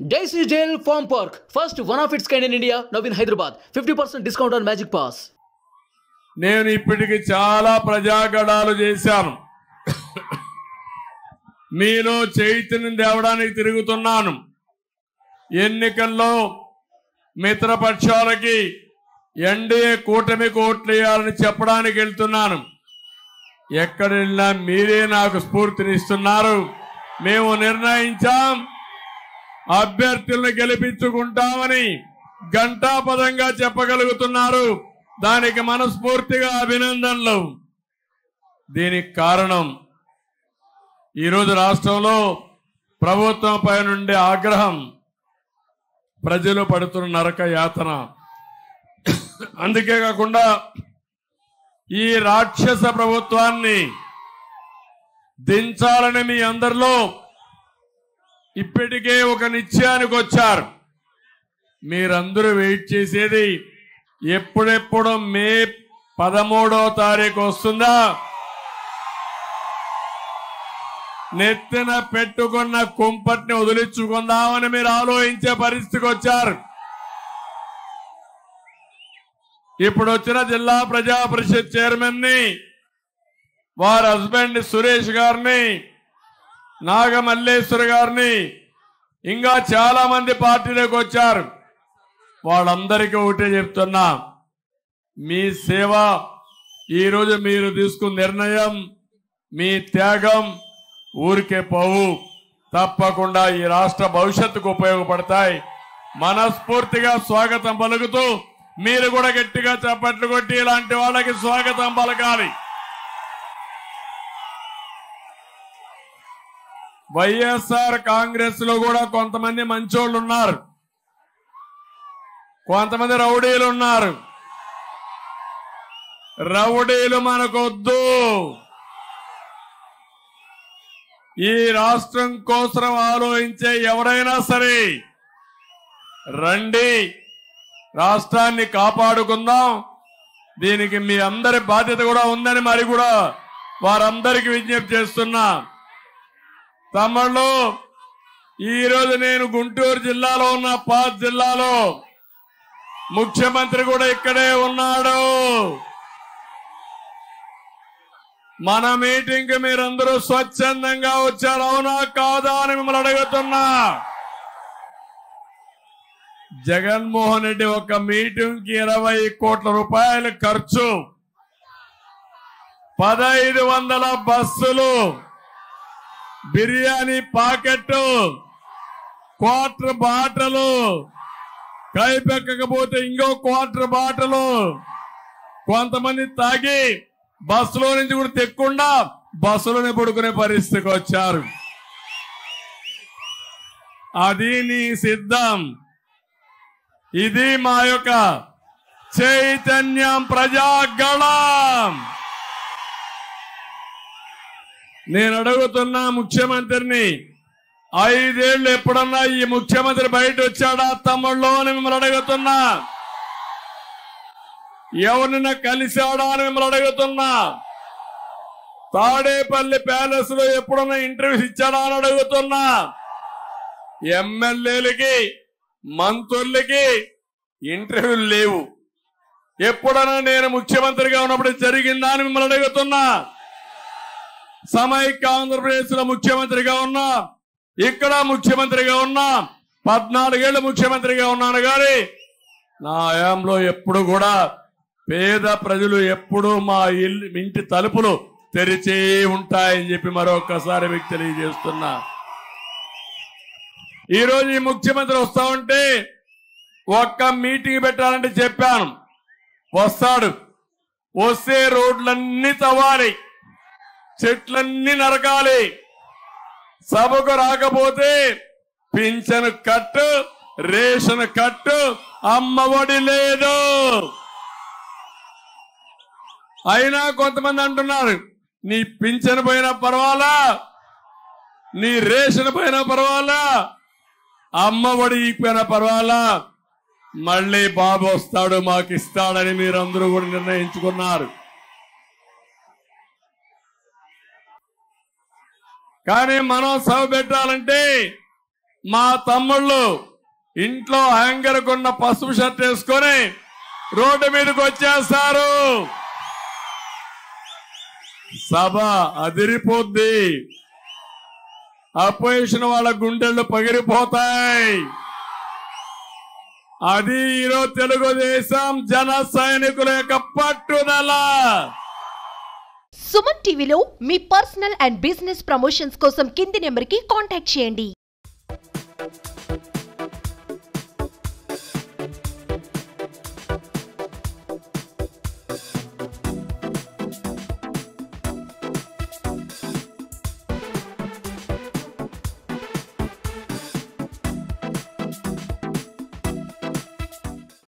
Daisy Jail Farm Park, first one of its kind in India, now in Hyderabad. 50% discount on Magic Pass. నేను ఇప్పటికి చాలా ప్రజాగణాలు చేశాను. మీలో చైతన్యం తేవడానికి తిరుగుతున్నాను. ఎన్నికల్లో మిత్రపక్షాలకి ఎన్డీఏ కూటమి ఓట్లు వేయాలని చెప్పడానికి వెళ్తున్నాను. ఎక్కడ వెళ్ళినా మీరే నాకు స్ఫూర్తినిస్తున్నారు. మేము నిర్ణయించాం, అభ్యర్థులను గెలిపించుకుంటామని ఘంటాపదంగా చెప్పగలుగుతున్నారు. దానికి మనస్ఫూర్తిగా అభినందనలు. దీనికి కారణం ఈరోజు రాష్ట్రంలో ప్రభుత్వం పై నుండి ఆగ్రహం, ప్రజలు పడుతున్న నరక యాతన. అందుకే కాకుండా ఈ రాక్షస ప్రభుత్వాన్ని దించాలని మీ అందరిలో ఇప్పటికే ఒక నిశ్చయానికి వచ్చారు. మీరందరూ వెయిట్ చేసేది ఎప్పుడెప్పుడు మే 13వ తారీఖు వస్తుందా, నెత్తిన పెట్టుకున్న కుంపటిని వదిలించుకుందామని మీరు ఆలోచించే పరిస్థితికి వచ్చారు. ఇప్పుడు వచ్చిన జిల్లా ప్రజా పరిషత్ చైర్మన్ ని, వారి హస్బెండ్ సురేష్ గారిని, నాగమల్లేశ్వర్ గారిని, ఇంకా చాలా మంది పార్టీలోకి వచ్చారు. వాళ్ళందరికీ ఒకటే చెప్తున్నా, మీ సేవ, ఈరోజు మీరు తీసుకున్న నిర్ణయం, మీ త్యాగం ఊరికే పోవు, తప్పకుండా ఈ రాష్ట్ర భవిష్యత్తుకు ఉపయోగపడతాయి. మనస్ఫూర్తిగా స్వాగతం పలుకుతూ మీరు కూడా గట్టిగా చప్పట్లు కొట్టి ఇలాంటి వాళ్ళకి స్వాగతం పలకాలి. వైఎస్ఆర్ కాంగ్రెస్ లో కూడా కొంతమంది మంచోళ్ళు ఉన్నారు, కొంతమంది రౌడీలు ఉన్నారు. రౌడీలు మనకొద్దు. ఈ రాష్ట్రం కోసం ఆలోచించే ఎవరైనా సరే రండి, రాష్ట్రాన్ని కాపాడుకుందాం. దీనికి మీ అందరి బాధ్యత కూడా ఉందని మరి కూడా వారందరికీ విజ్ఞప్తి చేస్తున్నా. తమ్ముళ్ళు, ఈరోజు నేను గుంటూరు జిల్లాలో ఉన్న పాత్ జిల్లాలో, ముఖ్యమంత్రి కూడా ఇక్కడే ఉన్నాడు. మన మీటింగ్ కి మీరందరూ స్వచ్ఛందంగా వచ్చారు, అవునా కాదా అని మిమ్మల్ని అడుగుతున్నా. జగన్మోహన్ రెడ్డి ఒక మీటింగ్ కి 20 కోట్ల రూపాయలు ఖర్చు, 1500 బస్సులు, బిర్యానీ పాకెట్, క్వార్టర్ బాటలు, కైపెక్కకపోతే ఇంకో క్వార్టర్ బాటలు, కొంతమంది తాగి బస్సులో నుంచి కూడా తెక్కకుండా బస్సులోనే పడుకునే పరిస్థితికి వచ్చారు. అది నీ సిద్ధం. ఇది మా యొక్క చైతన్యం, ప్రజాగళం. నేను అడుగుతున్నా ముఖ్యమంత్రిని, 5 ఏళ్లు ఎప్పుడన్నా ఈ ముఖ్యమంత్రి బయట వచ్చాడా తమ్ముళ్ళు అని మిమ్మల్ని అడుగుతున్నా. ఎవరినైనా కలిశాడా అని మిమ్మల్ని అడుగుతున్నా. తాడేపల్లి ప్యాలెస్ లో ఎప్పుడన్నా ఇంటర్వ్యూస్ ఇచ్చాడా అని అడుగుతున్నా. ఎమ్మెల్యేలకి, మంత్రులకి ఇంటర్వ్యూలు లేవు. ఎప్పుడన్నా నేను ముఖ్యమంత్రిగా ఉన్నప్పుడు జరిగిందా అని మిమ్మల్ని అడుగుతున్నా. సమైక్య ఆంధ్రప్రదేశ్ లో ముఖ్యమంత్రిగా ఉన్నా, ఇక్కడ ముఖ్యమంత్రిగా ఉన్నా, 14 ఏళ్లు ముఖ్యమంత్రిగా ఉన్నాను. కానీ నా హయాంలో ఎప్పుడు కూడా పేద ప్రజలు ఎప్పుడు మా ఇంటి తలుపులు తెరిచే ఉంటాయని చెప్పి మరొకసారి మీకు తెలియజేస్తున్నా. ఈరోజు ఈ ముఖ్యమంత్రి వస్తా ఉంటే ఒక్క మీటింగ్ పెట్టాలంటే చెప్పాను, వస్తాడు. వస్తే రోడ్లన్నీ తవ్వాలి, చెట్లన్నీ నరకాలి. సభకు రాకపోతే పింఛను కట్టు, రేషన్ కట్టు, అమ్మఒడి లేదు. అయినా కొంతమంది అంటున్నారు, నీ పింఛను పోయినా పర్వాలా, నీ రేషన్ పోయినా పర్వాలా, అమ్మఒడి పోయినా పర్వాలా, మళ్ళీ బాబు వస్తాడు మాకు ఇస్తాడని మీరందరూ కూడా నిర్ణయించుకున్నారు. కానీ మనం సభ పెట్టాలంటే మా తమ్ముళ్ళు ఇంట్లో హ్యాంగర్ కొన్న పసుపు షర్ట్ వేసుకొని రోడ్డు మీదకి వచ్చేస్తారు. సభ అదిరిపోద్ది. అపోజిషన్ వాళ్ళ గుండెళ్ళు పగిలిపోతాయి. అది ఈరోజు తెలుగుదేశం జన సైనికుల యొక్క పట్టుదల. సుమన్ టీవీలో మీ పర్సనల్ అండ్ బిజినెస్ ప్రమోషన్స్ కోసం కింది నెంబర్కి కాంటాక్ట్ చేయండి.